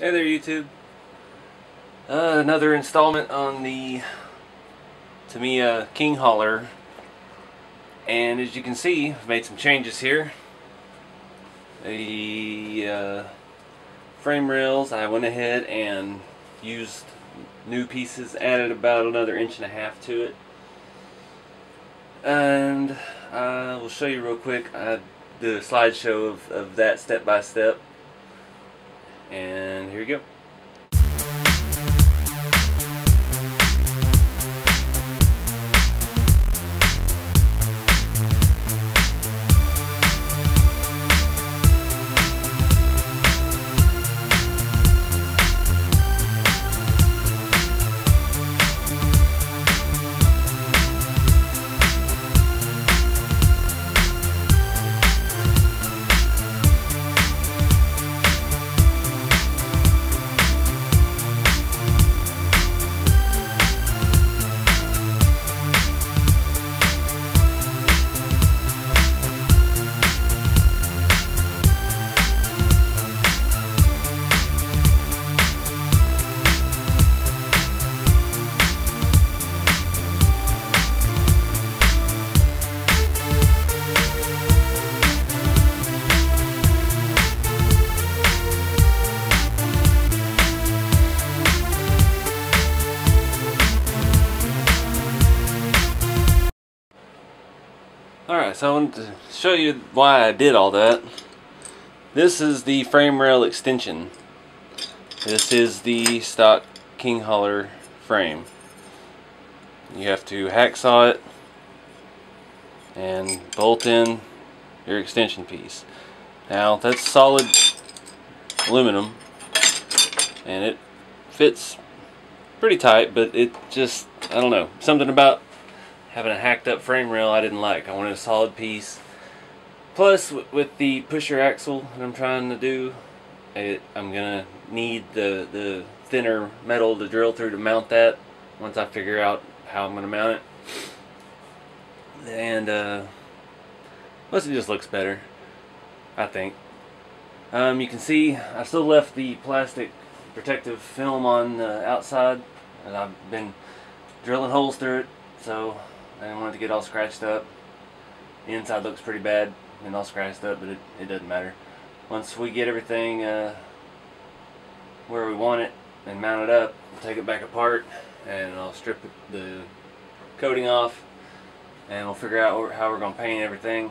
Hey there, YouTube. Another installment on the Tamiya King Hauler, and as you can see, I've made some changes here. The frame rails, I went ahead and used new pieces, added about another 1.5 inches to it, and I will show you real quick. I did a slideshow of that step by step, and here you go. Alright, so I wanted to show you why I did all that. This is the frame rail extension. This is the stock King Hauler frame. You have to hacksaw it and bolt in your extension piece. Now that's solid aluminum and it fits pretty tight, but it just, I don't know, something about having a hacked up frame rail I didn't like. I wanted a solid piece. Plus, with the pusher axle that I'm trying to do, I'm gonna need the thinner metal to drill through to mount that once I figure out how I'm gonna mount it. And plus it just looks better, I think. You can see I still left the plastic protective film on the outside, and I've been drilling holes through it, so I didn't want it to get all scratched up. The inside looks pretty bad and all scratched up, but it doesn't matter. Once we get everything where we want it and mount it up, we'll take it back apart and I'll strip the coating off and we'll figure out how we're going to paint everything.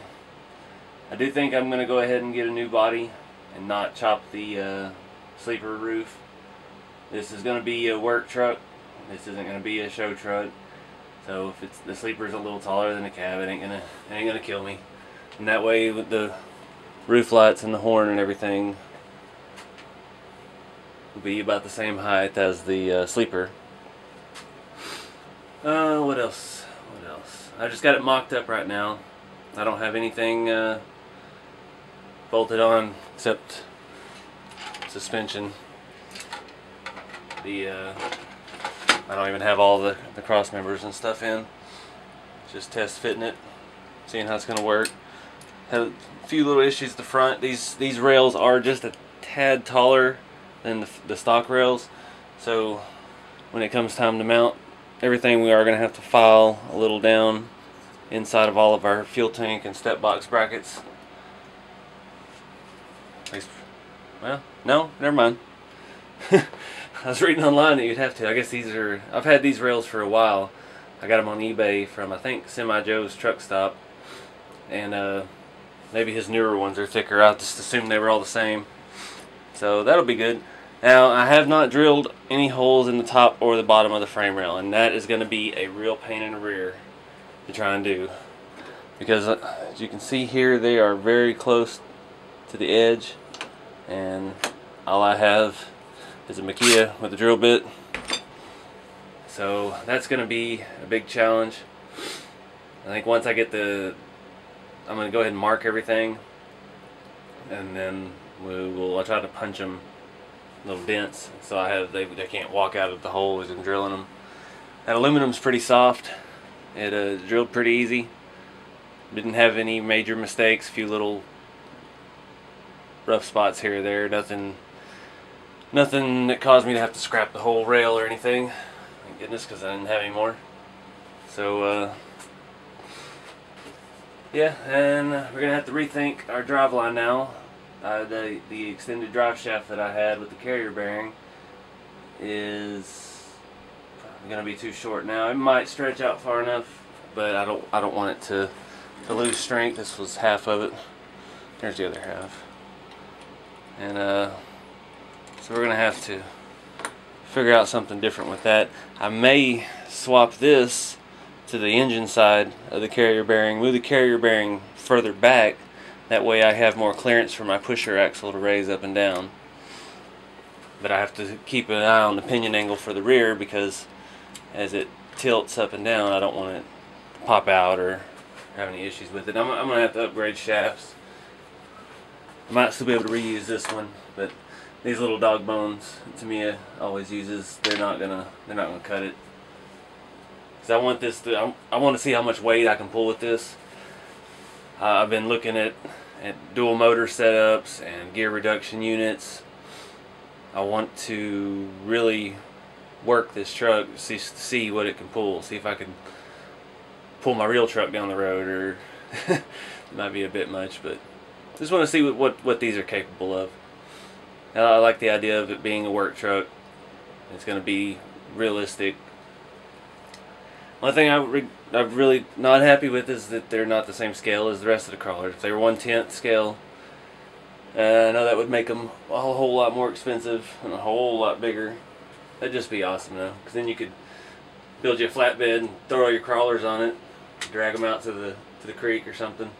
I do think I'm going to go ahead and get a new body and not chop the sleeper roof. This is going to be a work truck. This isn't going to be a show truck. So if the sleeper's a little taller than the cab, it ain't gonna kill me. And that way, with the roof lights and the horn and everything, will be about the same height as the sleeper. What else? What else? I just got it mocked up right now. I don't have anything bolted on except suspension. I don't even have all the cross members and stuff in. Just test fitting it, seeing how it's going to work. Had a few little issues at the front. These rails are just a tad taller than the stock rails, so when it comes time to mount everything, we are going to have to file a little down inside of all of our fuel tank and step box brackets. At least, well, no, never mind. I was reading online that you'd have to. I guess these are, I've had these rails for a while. I got them on eBay from, I think, Semi Joe's truck stop. And maybe his newer ones are thicker. I just assumed they were all the same. So that'll be good. Now, I have not drilled any holes in the top or the bottom of the frame rail. And that is going to be a real pain in the rear to try and do. Because as you can see here, they are very close to the edge. And all I have is a Makia with a drill bit, so that's going to be a big challenge. I think once I get I'm going to go ahead and mark everything, and then I'll try to punch them little dents so they can't walk out of the hole as I'm drilling them. That aluminum's pretty soft. It drilled pretty easy. Didn't have any major mistakes. A few little rough spots here or there. Nothing Nothing that caused me to have to scrap the whole rail or anything. Thank goodness, because I didn't have any more. So, yeah, and we're going to have to rethink our drive line now. The extended drive shaft that I had with the carrier bearing is going to be too short now. It might stretch out far enough, but I don't want it to lose strength. This was half of it. There's the other half. And so we're going to have to figure out something different with that. I may swap this to the engine side of the carrier bearing, move the carrier bearing further back. That way I have more clearance for my pusher axle to raise up and down. But I have to keep an eye on the pinion angle for the rear, because as it tilts up and down, I don't want it to pop out or have any issues with it. I'm going to have to upgrade shafts. I might still be able to reuse this one, but these little dog bones Tamiya always uses, they're not gonna cut it. Cause I want this to, I want to see how much weight I can pull with this. I've been looking at dual motor setups and gear reduction units. I want to really work this truck, see what it can pull, see if I can pull my real truck down the road, or it might be a bit much, but just want to see what these are capable of. I like the idea of it being a work truck. It's going to be realistic. One thing I'm really not happy with is that they're not the same scale as the rest of the crawlers. If they were 1/10 scale, I know that would make them a whole lot more expensive and a whole lot bigger. That'd just be awesome though, because then you could build you a flatbed and throw all your crawlers on it, drag them out to the creek or something.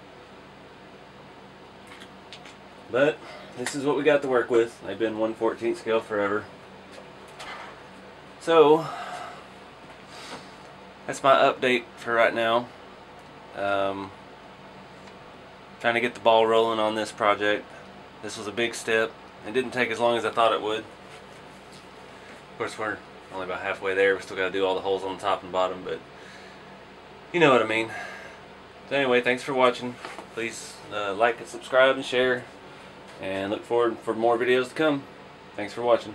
But this is what we got to work with. They've been 1/14 scale forever. So that's my update for right now. Trying to get the ball rolling on this project. This was a big step. It didn't take as long as I thought it would. Of course, we're only about halfway there. We still got to do all the holes on the top and bottom, but you know what I mean. So anyway, thanks for watching. Please like and subscribe and share, and look forward for more videos to come. Thanks for watching.